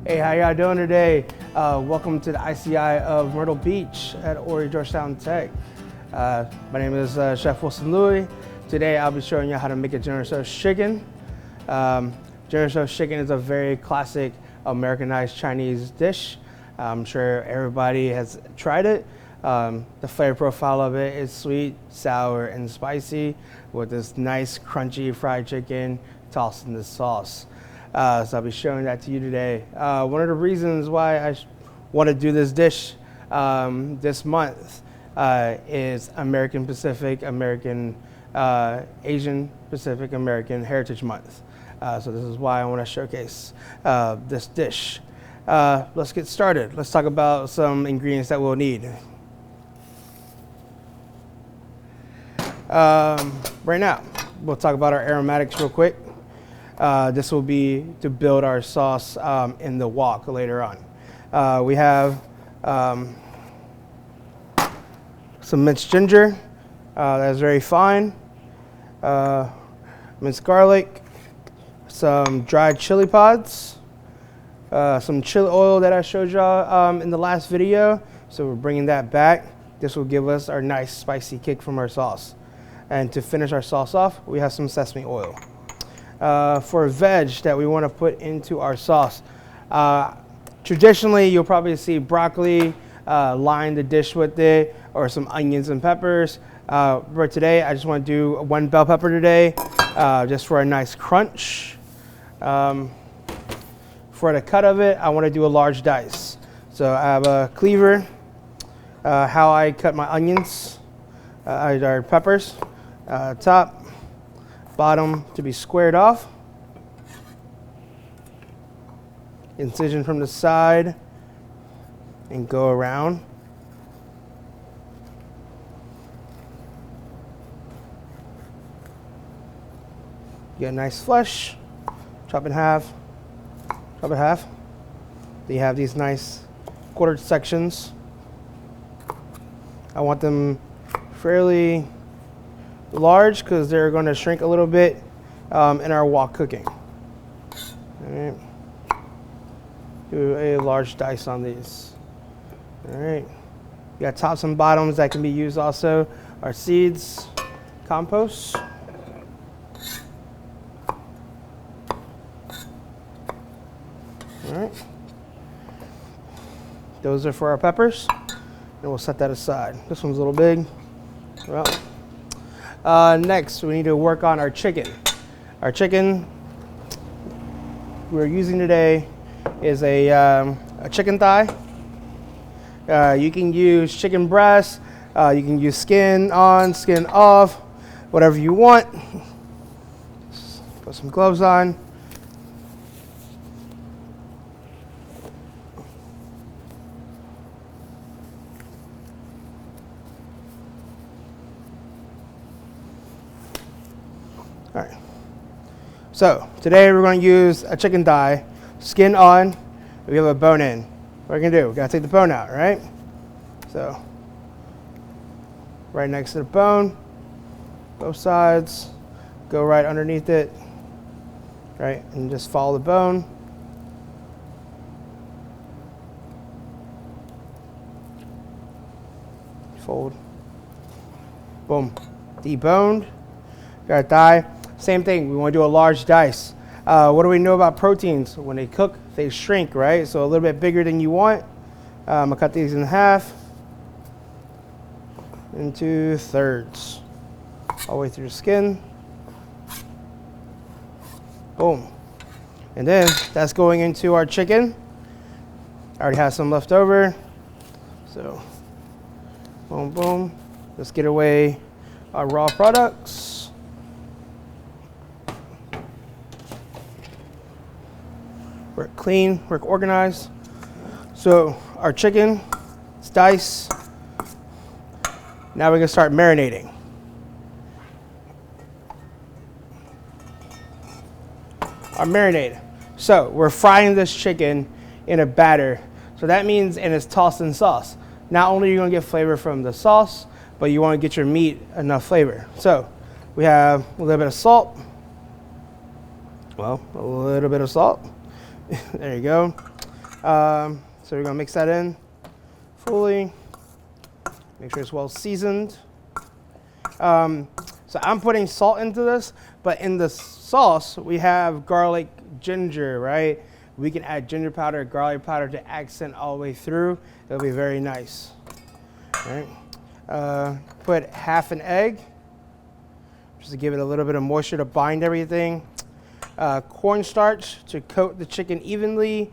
Hey, how y'all doing today? Welcome to the ICI of Myrtle Beach at Horry Georgetown Tech. My name is Chef Wilson Lui. Today I'll be showing you how to make a General Tso's chicken. General Tso's chicken is a very classic Americanized Chinese dish. I'm sure everybody has tried it. The flavor profile of it is sweet, sour, and spicy with this nice crunchy fried chicken tossed in the sauce. So I'll be showing that to you today. One of the reasons why I want to do this dish this month is American Pacific, Asian Pacific American Heritage Month. So this is why I want to showcase this dish. Let's get started. Let's talk about some ingredients that we'll need. Right now, we'll talk about our aromatics real quick. This will be to build our sauce in the wok later on. We have some minced ginger, that is very fine, minced garlic, some dried chili pods, some chili oil that I showed y'all in the last video. So we're bringing that back. This will give us our nice spicy kick from our sauce. And to finish our sauce off, we have some sesame oil. For veg that we want to put into our sauce. Traditionally, you'll probably see broccoli, line the dish with it, or some onions and peppers. But today, I just want to do one bell pepper today, just for a nice crunch. For the cut of it, I want to do a large dice. So I have a cleaver, how I cut my onions, or peppers, top, bottom to be squared off, incision from the side, and go around. Get a nice flesh, chop in half, chop it half. Then you have these nice quartered sections. I want them fairly large because they're going to shrink a little bit in our wok cooking. All right. Do a large dice on these. All right. You got tops and bottoms that can be used also. Our seeds, compost. All right. Those are for our peppers. And we'll set that aside. This one's a little big. Well. Next, we need to work on our chicken. Our chicken we're using today is a chicken thigh. You can use chicken breast. You can use skin on, skin off, whatever you want. Just put some gloves on. All right. So today we're going to use a chicken thigh, skin on. We have a bone in. What are we going to do? We got to take the bone out, right? So right next to the bone, both sides, go right underneath it, right, and just follow the bone. Fold. Boom. Deboned. Got a thigh. Same thing, we want to do a large dice. What do we know about proteins? When they cook, they shrink, right? So a little bit bigger than you want. I'm gonna cut these in half into thirds, all the way through the skin. Boom. And then that's going into our chicken. I already have some left over. So, boom, boom. Let's get away our raw products. Work clean, work organized. So our chicken, it's diced. Now we're gonna start marinating. Our marinade. So we're frying this chicken in a batter. So that means, and it's tossed in sauce. Not only are you gonna get flavor from the sauce, but you wanna get your meat enough flavor. So we have a little bit of salt. Well, a little bit of salt. There you go. So we're gonna mix that in fully. Make sure it's well seasoned. So I'm putting salt into this, but in the sauce we have garlic, ginger, right? We can add ginger powder, garlic powder to accent all the way through. It'll be very nice. All right. Put half an egg, just to give it a little bit of moisture to bind everything. Cornstarch to coat the chicken evenly,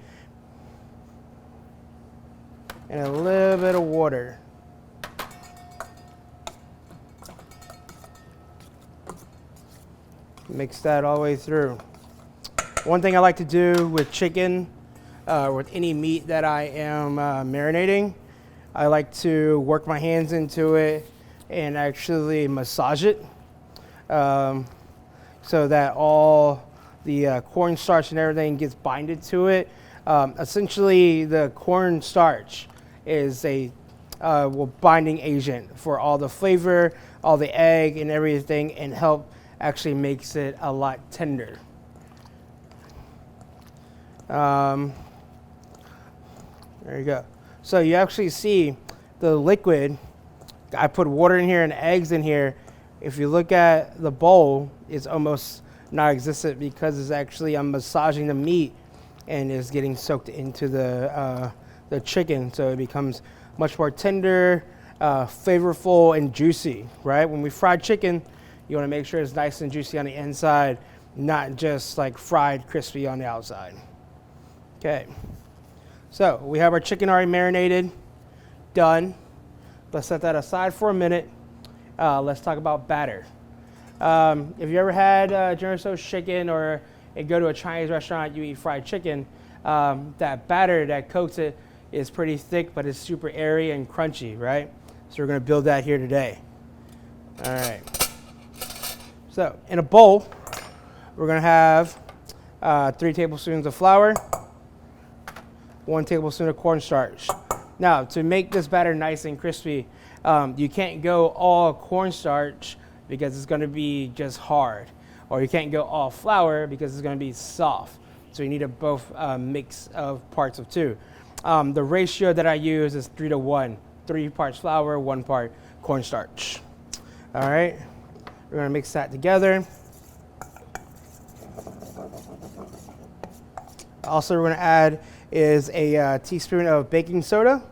and a little bit of water. Mix that all the way through. One thing I like to do with chicken, with any meat that I am marinating, I like to work my hands into it and actually massage it, so that all the cornstarch and everything gets binded to it. Essentially, the cornstarch is a binding agent for all the flavor, all the egg and everything, and actually makes it a lot tender. There you go. So you actually see the liquid. I put water in here and eggs in here. If you look at the bowl, it's almost non-existent because it's actually I'm massaging the meat and it's getting soaked into the chicken, so it becomes much more tender, flavorful, and juicy. Right? When we fry chicken, you want to make sure it's nice and juicy on the inside, not just like fried crispy on the outside. Okay, so we have our chicken already marinated, done. Let's set that aside for a minute. Let's talk about batter. If you ever had General Tso's chicken, or you go to a Chinese restaurant, you eat fried chicken, that batter that coats it is pretty thick, but it's super airy and crunchy, right? So we're going to build that here today. All right. So in a bowl, we're going to have 3 tablespoons of flour, 1 tablespoon of cornstarch. Now, to make this batter nice and crispy, you can't go all cornstarch because it's going to be just hard, or you can't go all flour because it's going to be soft. So you need a both mix of parts of 2. The ratio that I use is 3 to 1. 3 parts flour, 1 part cornstarch. All right, we're going to mix that together. Also, we're going to add is a teaspoon of baking soda.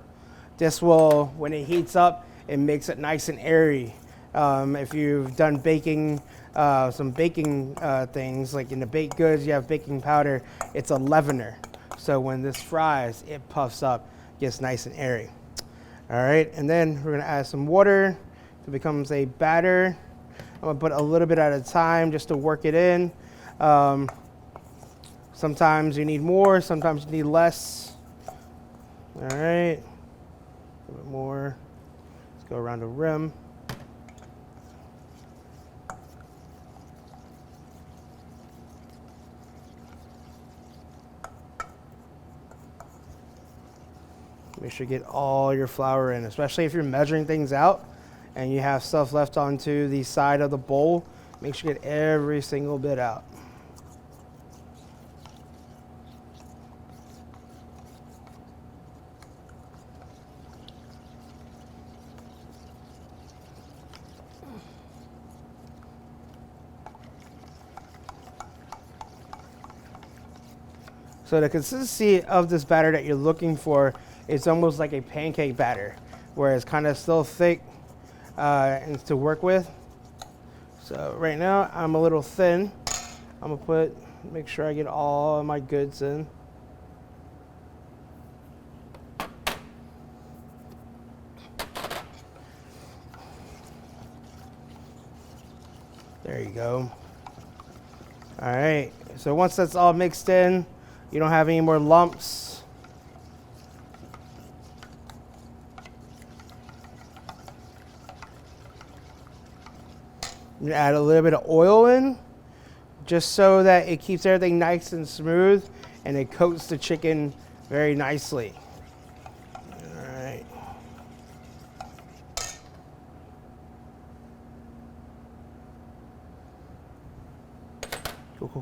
This will, when it heats up, it makes it nice and airy. If you've done baking, some baking things, like in the baked goods, you have baking powder, it's a leavener. So when this fries, it puffs up, gets nice and airy. All right, and then we're gonna add some water. It becomes a batter. I'm gonna put a little bit at a time just to work it in. Sometimes you need more, sometimes you need less. All right, a little bit more. Let's go around the rim. Make sure you get all your flour in, especially if you're measuring things out and you have stuff left onto the side of the bowl. Make sure you get every single bit out. So the consistency of this batter that you're looking for, it's almost like a pancake batter, where it's kind of still thick and to work with. So right now I'm a little thin. I'm gonna make sure I get all of my goods in. There you go. All right, so once that's all mixed in, you don't have any more lumps. You add a little bit of oil in, just so that it keeps everything nice and smooth and it coats the chicken very nicely. All right.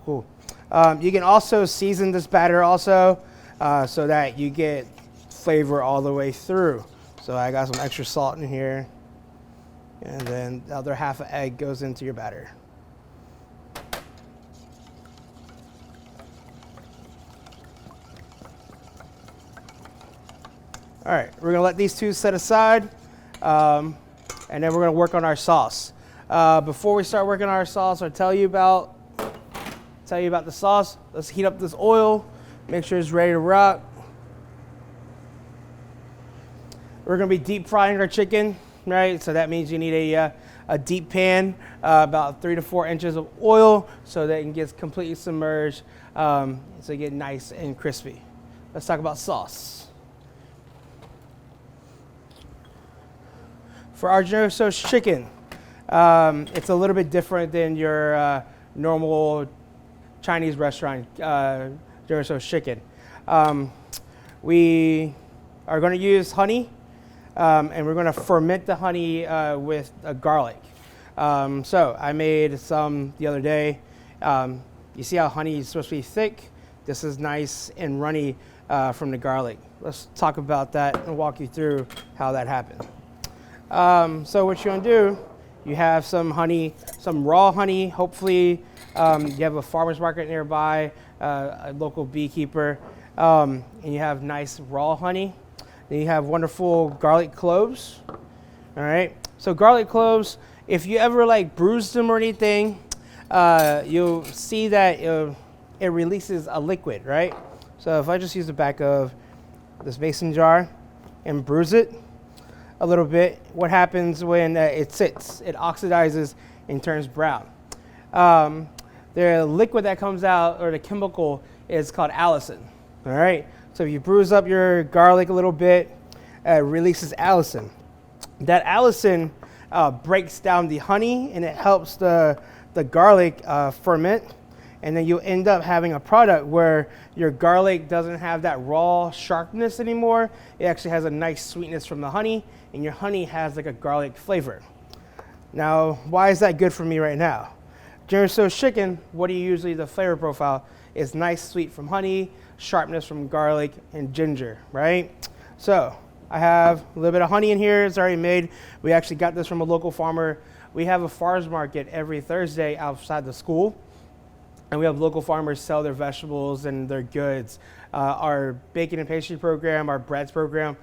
Cool. You can also season this batter also. so that you get flavor all the way through. So I got some extra salt in here, and then the other half of egg goes into your batter. All right, we're gonna let these two set aside, and then we're gonna work on our sauce. Before we start working on our sauce, I'll tell you about the sauce. Let's heat up this oil, make sure it's ready to rock. We're gonna be deep frying our chicken, right? So that means you need a deep pan, about 3 to 4 inches of oil, so that it gets completely submerged, so you get nice and crispy. Let's talk about sauce. For our General Tso's chicken, it's a little bit different than your normal Chinese restaurant General Tso's chicken. We are going to use honey, and we're going to ferment the honey with garlic. So I made some the other day. You see how honey is supposed to be thick? This is nice and runny from the garlic. Let's talk about that and walk you through how that happened. So what you're going to do, you have some honey, some raw honey. Hopefully you have a farmer's market nearby, a local beekeeper, and you have nice raw honey. Then you have wonderful garlic cloves. All right. So garlic cloves, if you ever like bruise them or anything, you'll see that it releases a liquid, right? So if I just use the back of this mason jar and bruise it a little bit, what happens when it sits? It oxidizes and turns brown. The liquid that comes out, or the chemical, is called allicin. All right. So if you bruise up your garlic a little bit, it releases allicin. That allicin breaks down the honey, and it helps the garlic ferment, and then you end up having a product where your garlic doesn't have that raw sharpness anymore. It actually has a nice sweetness from the honey, and your honey has like a garlic flavor. Now, why is that good for me right now? General Tso's chicken, what do you usually, the flavor profile is nice, sweet from honey, sharpness from garlic, and ginger, right? So I have a little bit of honey in here. It's already made. We actually got this from a local farmer. We have a farmer's market every Thursday outside the school, and we have local farmers sell their vegetables and their goods. Our baking and pastry program, our breads program,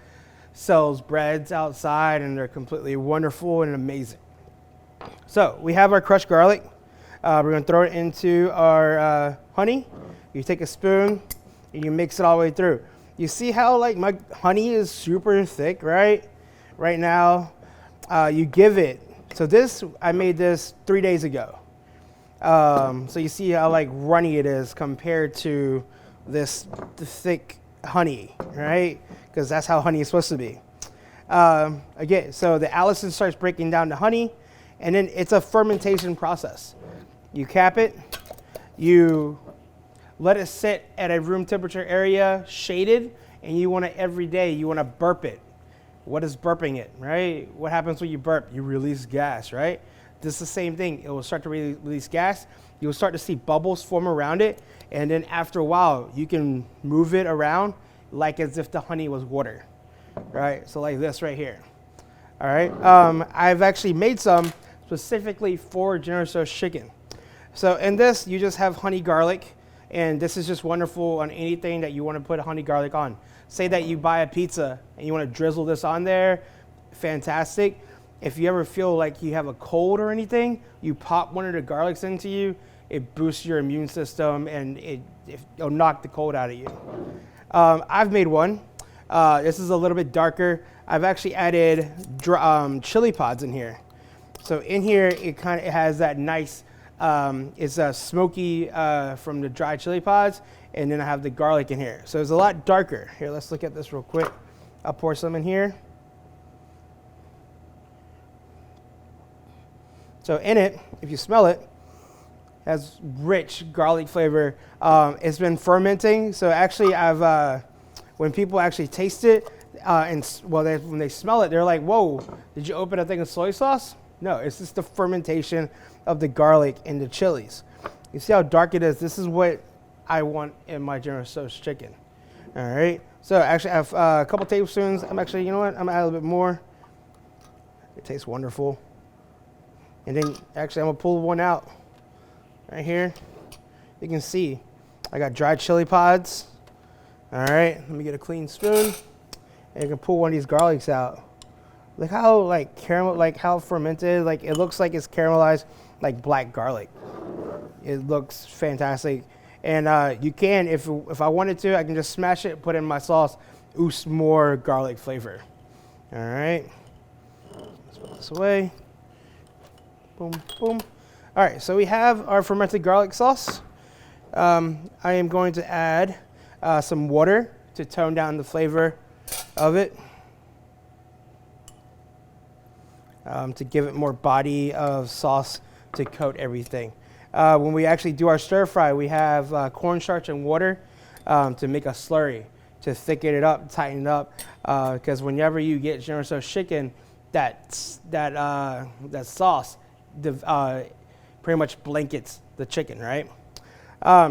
sells breads outside, and they're completely wonderful and amazing. So we have our crushed garlic. We're going to throw it into our honey. You take a spoon and you mix it all the way through. You see how like my honey is super thick, right? Right now, you give it. So this, I made this 3 days ago. So you see how like runny it is compared to the thick honey, right? Because that's how honey is supposed to be. Again, so the allicin starts breaking down the honey, and then it's a fermentation process. You cap it, you let it sit at a room temperature area, shaded, and you want to every day, you want to burp it. What is burping it, right? What happens when you burp? You release gas, right? This is the same thing. It will start to release gas. You will start to see bubbles form around it, and then after a while, you can move it around like as if the honey was water, right? So like this right here, all right? I've actually made some specifically for General Tso's chicken. So in this, you just have honey garlic, and this is just wonderful on anything that you want to put honey garlic on. Say that you buy a pizza and you want to drizzle this on there, fantastic. If you ever feel like you have a cold or anything, you pop one of the garlics into you, it boosts your immune system, and it'll knock the cold out of you. I've made one. This is a little bit darker. I've actually added chili pods in here. So in here, it has that nice, it's a smoky from the dry chili pods, and then I have the garlic in here. So it's a lot darker. Here, let's look at this real quick. I'll pour some in here. So in it, if you smell it, has rich garlic flavor. It's been fermenting, so actually when people actually taste it, when they smell it, they're like, whoa, did you open a thing of soy sauce? No, it's just the fermentation of the garlic and the chilies. You see how dark it is? This is what I want in my General Tso's chicken. All right. So actually, I have a couple tablespoons. I'm actually, you know what? I'm gonna add a little bit more. It tastes wonderful. And then actually, I'm gonna pull one out right here. You can see I got dried chili pods. All right. Let me get a clean spoon, and you can pull one of these garlics out. Look how like caramel, like how fermented. Like it looks like it's caramelized, like black garlic. It looks fantastic. And you can, if I wanted to, I can just smash it, put it in my sauce, oost more garlic flavor. All right. Let's put this away. Boom, boom. All right, so we have our fermented garlic sauce. I am going to add some water to tone down the flavor of it, to give it more body of sauce to coat everything. When we actually do our stir fry, we have cornstarch and water to make a slurry, to thicken it up, tighten it up. Because whenever you get General Tso's chicken, that sauce pretty much blankets the chicken, right?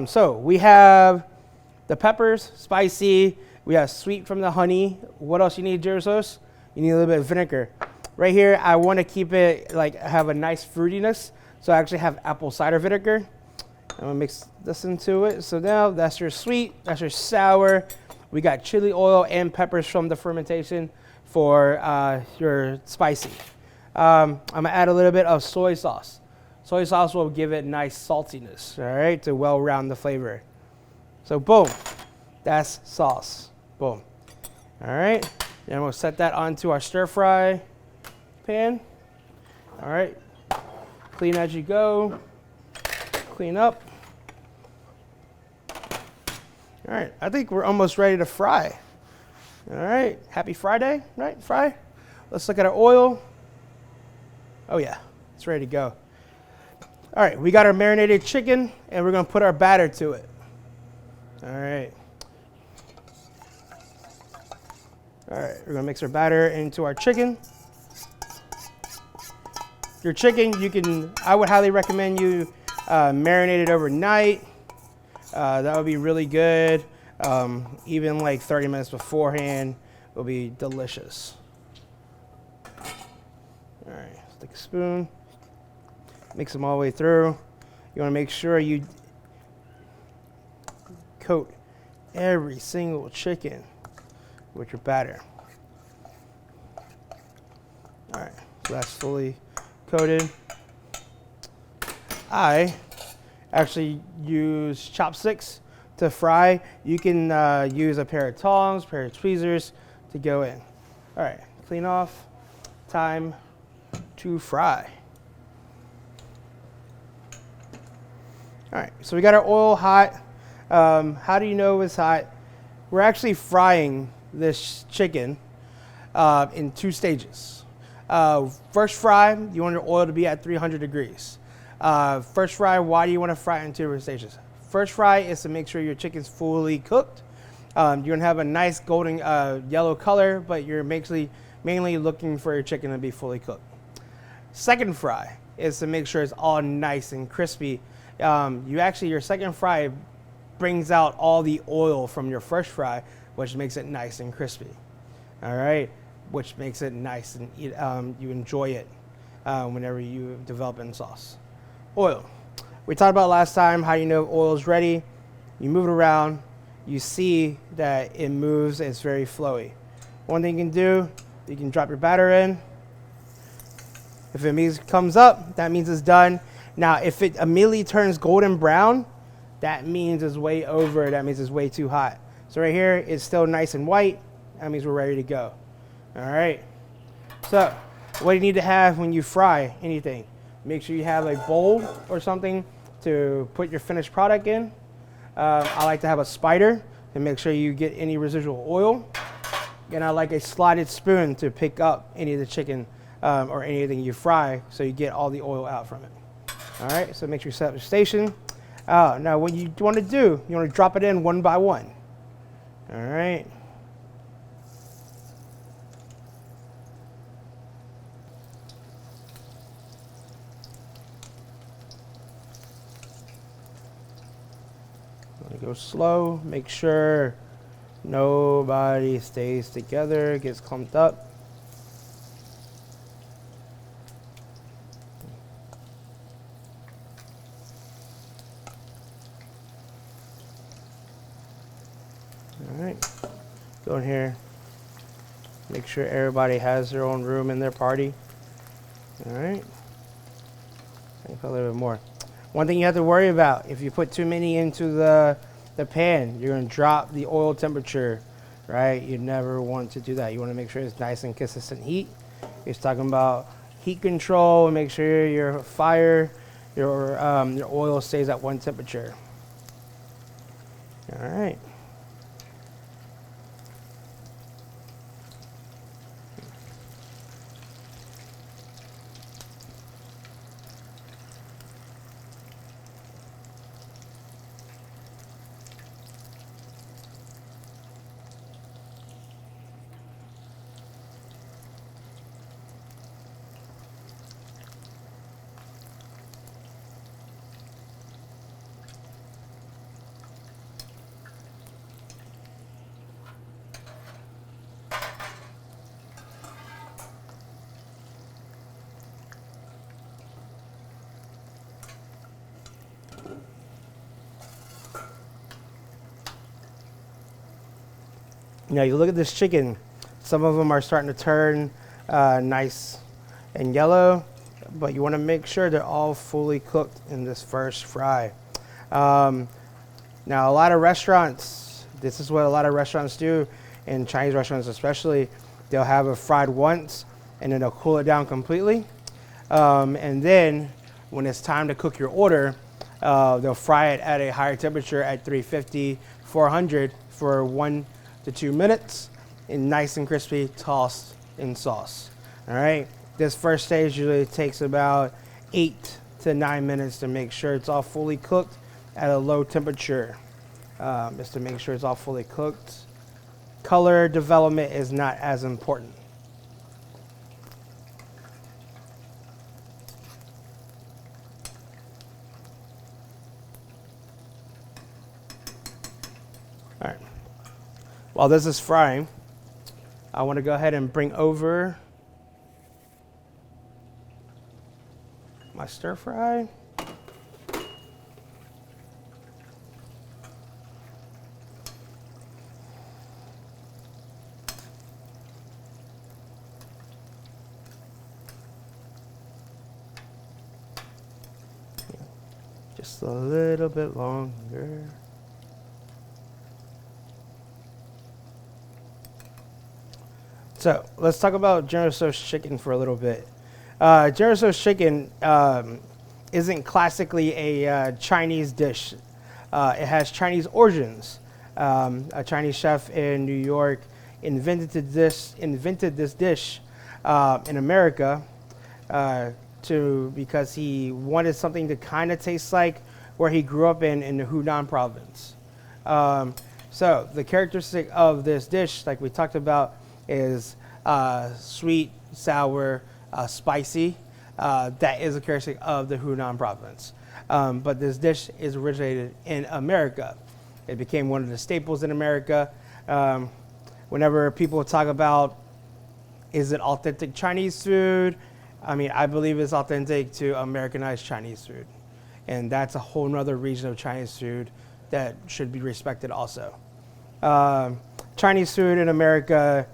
So we have the peppers, spicy. We have sweet from the honey. What else you need, General Tso's? You need a little bit of vinegar. Right here, I want to keep it like have a nice fruitiness. So I actually have apple cider vinegar. I'm gonna mix this into it. So now that's your sweet, that's your sour. We got chili oil and peppers from the fermentation for your spicy. I'm gonna add a little bit of soy sauce. Soy sauce will give it nice saltiness, all right, to well round the flavor. So boom, that's sauce. Boom. All right, and we'll set that onto our stir fry pan. All right. Clean as you go. Clean up. All right, I think we're almost ready to fry. All right, happy Friday, right? Fry. Let's look at our oil. Oh yeah, it's ready to go. All right, we got our marinated chicken, and we're gonna put our batter to it. All right. All right, we're gonna mix our batter into our chicken. Your chicken, I would highly recommend you marinate it overnight. That would be really good. Even like 30 minutes beforehand will be delicious. All right, let's take a spoon, mix them all the way through. You want to make sure you coat every single chicken with your batter. All right, so that's fully coated. I actually use chopsticks to fry. You can use a pair of tongs, pair of tweezers to go in. All right, clean off. Time to fry. All right, so we got our oil hot. How do you know it's hot? We're actually frying this chicken in 2 stages. First fry, you want your oil to be at 300 degrees. First fry, why do you want to fry it in 2 different stages? First fry is to make sure your chicken's fully cooked. You're going to have a nice golden yellow color, but you're mainly looking for your chicken to be fully cooked. Second fry is to make sure it's all nice and crispy. Your second fry brings out all the oil from your first fry, which makes it nice and crispy. All right, which makes it nice and you enjoy it whenever you develop in sauce. Oil. We talked about last time how you know oil is ready. You move it around. You see that it moves. It's very flowy. One thing you can do, you can drop your batter in. If it comes up, that means it's done. Now, if it immediately turns golden brown, that means it's way over. That means it's way too hot. So right here, it's still nice and white. That means we're ready to go. All right. So what do you need to have when you fry anything? Make sure you have a bowl or something to put your finished product in. I like to have a spider to make sure you get any residual oil. And I like a slotted spoon to pick up any of the chicken or anything you fry so you get all the oil out from it. All right, so make sure you set up your station. Now what you want to do, you want to drop it in one by one. All right. Go slow, make sure Nobody stays together, gets clumped up. All right, go in here. Make sure everybody has their own room in their party. All right. Put a little bit more. One thing you have to worry about, if you put too many into the pan, you're going to drop the oil temperature, right? You never want to do that. You want to make sure it's nice and consistent heat. It's talking about heat control and make sure your fire, your oil stays at one temperature. All right. Now you look at this chicken, some of them are starting to turn nice and yellow, but you want to make sure they're all fully cooked in this first fry. Now a lot of restaurants, this is what a lot of restaurants do, in Chinese restaurants especially, they'll have it fried once and then they'll cool it down completely. And then when it's time to cook your order, they'll fry it at a higher temperature at 350, 400 for 1 to 2 minutes, and nice and crispy, tossed in sauce. All right, this first stage usually takes about 8 to 9 minutes to make sure it's all fully cooked at a low temperature, just to make sure it's all fully cooked. Color development is not as important. All right. While this is frying, I want to go ahead and bring over my stir fry. Just a little bit longer. So let's talk about General Tso's chicken for a little bit. General Tso's chicken isn't classically a Chinese dish. It has Chinese origins. A Chinese chef in New York invented this dish in America because he wanted something to kind of taste like where he grew up in the Hunan province. So the characteristic of this dish, like we talked about, is sweet, sour, spicy. That is a characteristic of the Hunan province. But this dish is originated in America. It became one of the staples in America. Whenever people talk about, is it authentic Chinese food? I mean, I believe it's authentic to Americanized Chinese food. And that's a whole nother region of Chinese food that should be respected also. Chinese food in America,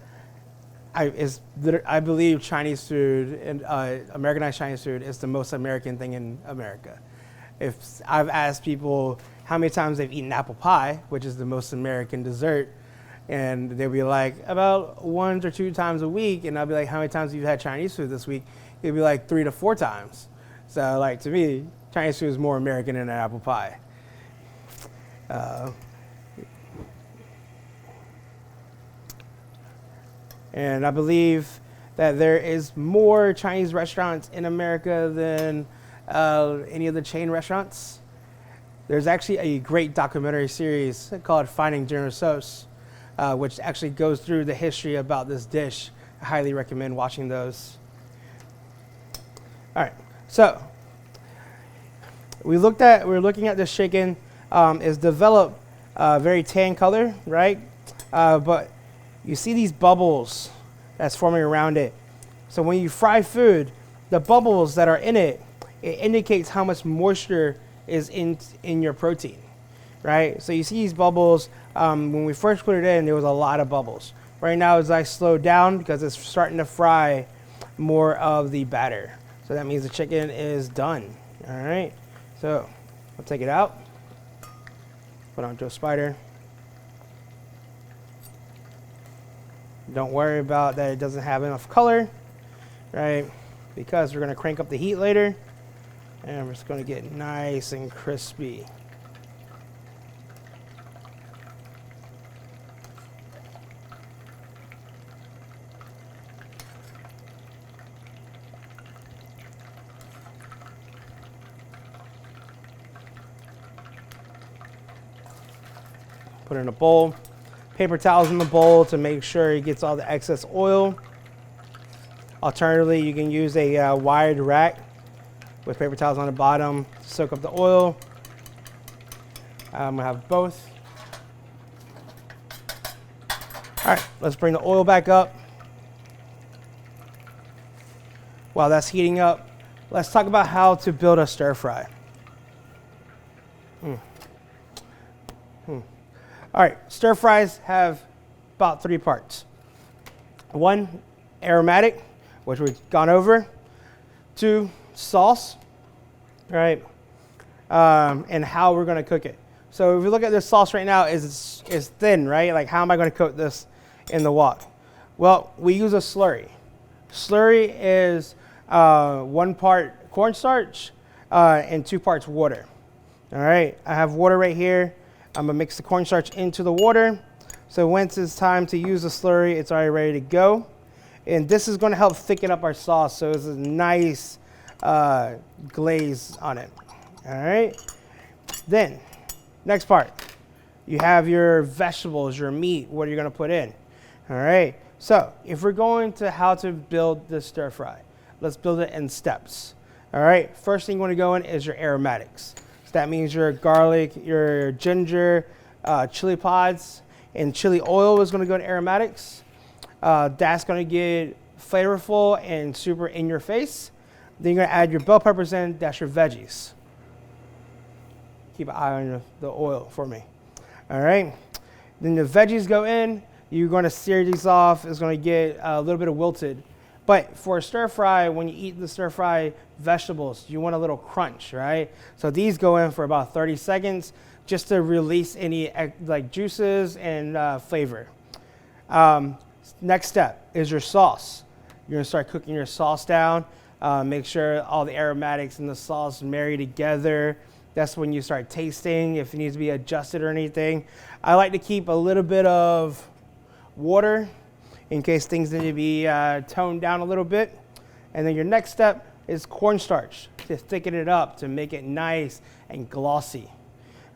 I believe Chinese food and Americanized Chinese food is the most American thing in America. If I've asked people how many times they've eaten apple pie, which is the most American dessert, and they'll be like, about 1 or 2 times a week, and I'll be like, how many times have you had Chinese food this week? It'll be like 3 to 4 times. So like to me, Chinese food is more American than an apple pie. And I believe that there is more Chinese restaurants in America than any of the chain restaurants. There's actually a great documentary series called Finding General Tso's, which actually goes through the history about this dish. I highly recommend watching those. All right, so we're looking at this chicken. It's developed very tan color, right? But you see these bubbles that's forming around it. So when you fry food, the bubbles that are in it, it indicates how much moisture is in your protein, right? So you see these bubbles. When we first put it in, there was a lot of bubbles. Right now, it's like slowed down because it's starting to fry more of the batter. So that means the chicken is done. All right. So I'll take it out. Put on to a spider. Don't worry about that it doesn't have enough color, right? Because we're going to crank up the heat later, and we're just going to get nice and crispy. Put it in a bowl. Paper towels in the bowl to make sure it gets all the excess oil. Alternatively, you can use a wired rack with paper towels on the bottom to soak up the oil. I'm gonna have both. All right, let's bring the oil back up. While that's heating up, let's talk about how to build a stir fry. All right, stir fries have about 3 parts. 1, aromatic, which we've gone over. 2, sauce, right? And how we're gonna cook it. So if we look at this sauce right now, is thin, right? Like, how am I gonna cook this in the wok? Well, we use a slurry. Slurry is 1 part cornstarch and 2 parts water. All right, I have water right here. I'm gonna mix the cornstarch into the water. So once it's time to use the slurry, it's already ready to go. And this is gonna help thicken up our sauce so it's a nice glaze on it. All right, then next part, you have your vegetables, your meat, what are you gonna put in? All right, so if we're going to how to build this stir fry, let's build it in steps. All right, first thing you wanna go in is your aromatics. So that means your garlic, your ginger, chili pods, and chili oil is gonna go to aromatics. That's gonna get flavorful and super in your face. Then you're gonna add your bell peppers in, that's your veggies. Keep an eye on the oil for me. All right, then the veggies go in, you're gonna sear these off, it's gonna get a little bit of wilted. But for a stir fry, when you eat the stir fry vegetables, you want a little crunch, right? So these go in for about 30 seconds just to release any like juices and flavor. Next step is your sauce. You're gonna start cooking your sauce down. Make sure all the aromatics and the sauce marry together. That's when you start tasting if it needs to be adjusted or anything. I like to keep a little bit of water in case things need to be toned down a little bit. And then your next step is cornstarch to thicken it up, to make it nice and glossy.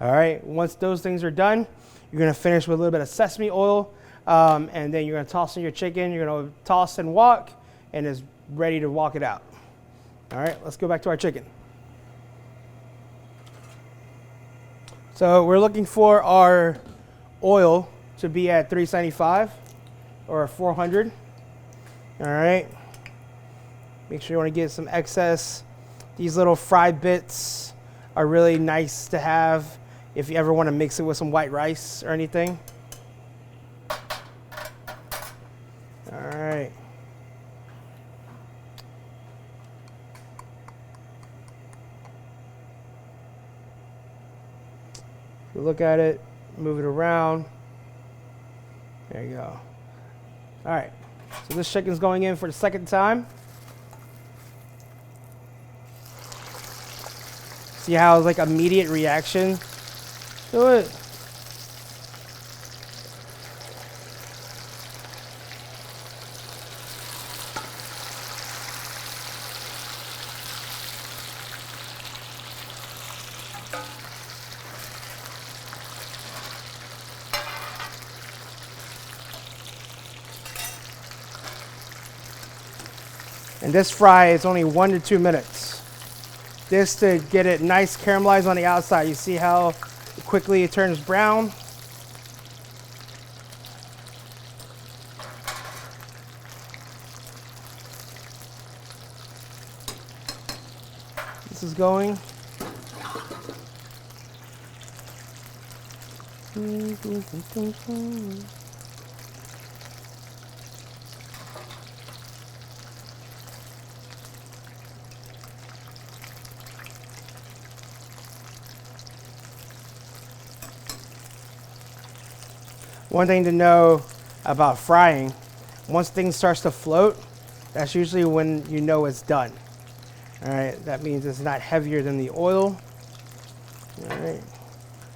All right, once those things are done, you're gonna finish with a little bit of sesame oil, and then you're gonna toss in your chicken, you're gonna toss and wok, and it's ready to walk it out. All right, let's go back to our chicken. So we're looking for our oil to be at 375 or 400. All right. Make sure you want to get some excess. These little fried bits are really nice to have if you ever want to mix it with some white rice or anything. All right. If you look at it, move it around. There you go. All right, so this chicken's going in for the second time. See how it's like immediate reaction to it? And this fry is only 1 to 2 minutes. This to get it nice caramelized on the outside. You see how quickly it turns brown? sauce is going. One thing to know about frying, once things starts to float, that's usually when you know it's done. All right, that means it's not heavier than the oil. All right,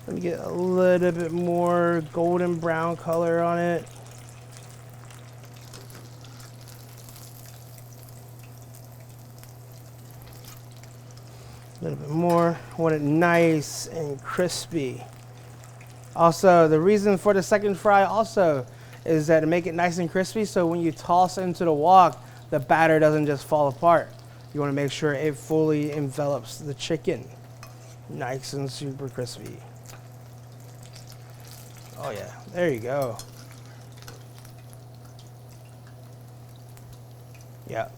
let me get a little bit more golden brown color on it. A little bit more. I want it nice and crispy. Also, the reason for the second fry also is that to make it nice and crispy, so when you toss into the wok, the batter doesn't just fall apart. You want to make sure it fully envelops the chicken. Nice and super crispy. Oh yeah, there you go. Yeah.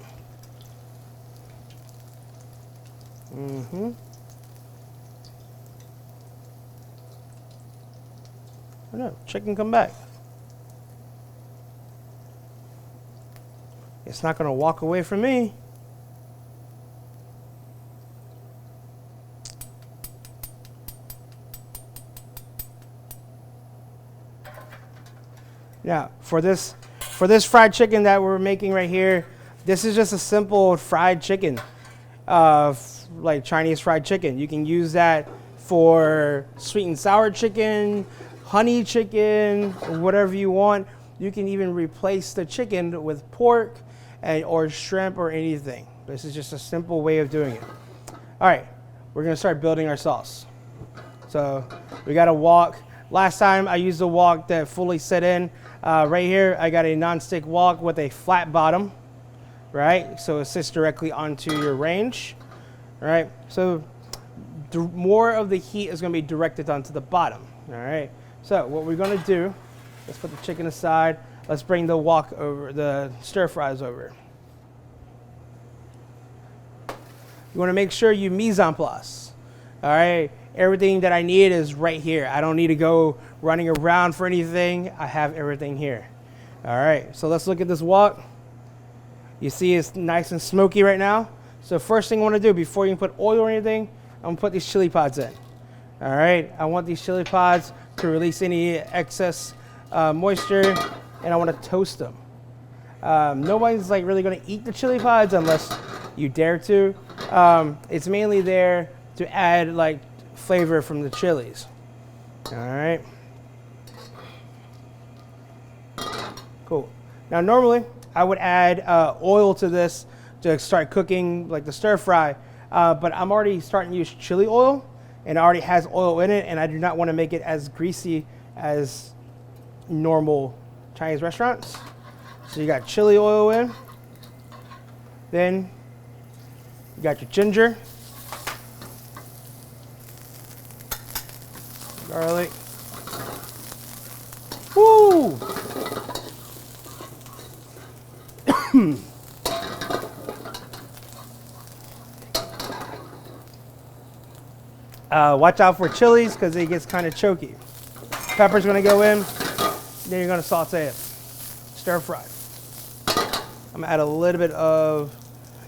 Oh no, chicken come back. It's not gonna walk away from me. Now, for this fried chicken that we're making right here, this is just a simple fried chicken, like Chinese fried chicken. You can use that for sweet and sour chicken, honey chicken, whatever you want. You can even replace the chicken with pork or shrimp or anything. This is just a simple way of doing it. All right, we're gonna start building our sauce. So we got a wok. Last time I used a wok that fully set in. Right here, I got a non-stick wok with a flat bottom, right? So it sits directly onto your range, all right? So more of the heat is gonna be directed onto the bottom, all right? So what we're gonna do, let's put the chicken aside. Let's bring the wok over, the stir fries over. You wanna make sure you mise en place, all right? Everything that I need is right here. I don't need to go running around for anything. I have everything here. All right, so let's look at this wok. You see it's nice and smoky right now. So first thing I wanna do before you put oil or anything, I'm gonna put these chili pods in. All right, I want these chili pods to release any excess moisture, and I wanna toast them. Nobody's like really gonna eat the chili pods unless you dare to. It's mainly there to add like flavor from the chilies. All right. Cool. Now normally I would add oil to this to start cooking like the stir fry, but I'm already starting to use chili oil and it already has oil in it, and I do not want to make it as greasy as normal Chinese restaurants. So you got chili oil in, then you got your ginger, garlic. Woo! Watch out for chilies because it gets kind of choky. Pepper's gonna go in, then you're gonna saute it. Stir fry. I'm gonna add a little bit of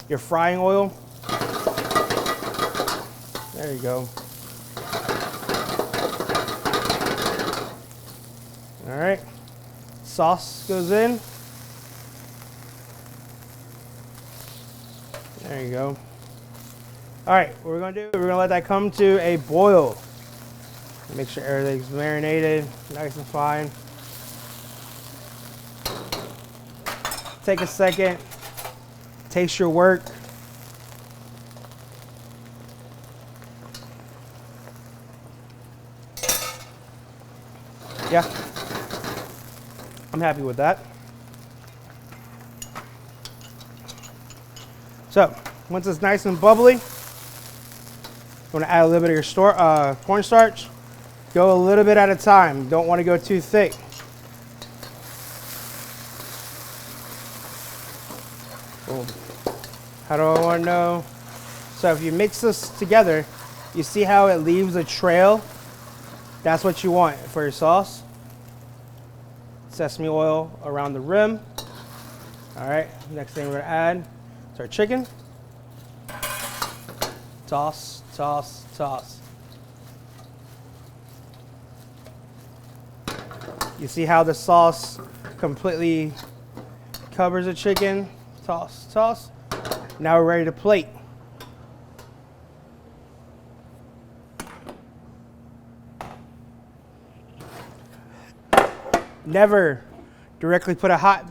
your frying oil. There you go. All right, sauce goes in. There you go. All right, what we're gonna do, we're gonna let that come to a boil. Make sure everything's marinated, nice and fine. Take a second, taste your work. Yeah, I'm happy with that. So, once it's nice and bubbly, you want to add a little bit of your cornstarch. Go a little bit at a time. Don't want to go too thick. Boom. How do I want to know? So if you mix this together, you see how it leaves a trail? That's what you want for your sauce. Sesame oil around the rim. All right, next thing we're gonna add is our chicken. Toss, toss, toss. You see how the sauce completely covers the chicken? Toss, toss. Now we're ready to plate. Never directly put a hot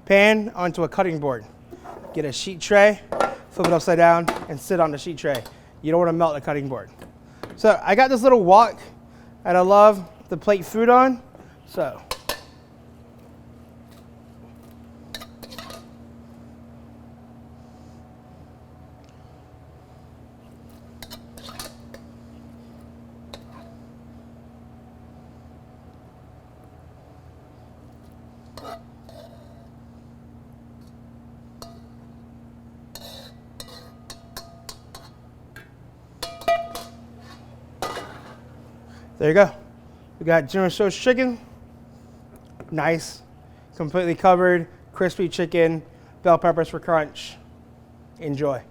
pan onto a cutting board. Get a sheet tray, flip it upside down, and sit on the sheet tray. You don't want to melt the cutting board. So I got this little wok that I love to plate food on. So there you go. We got General Tso's chicken. Nice, completely covered, crispy chicken, bell peppers for crunch. Enjoy.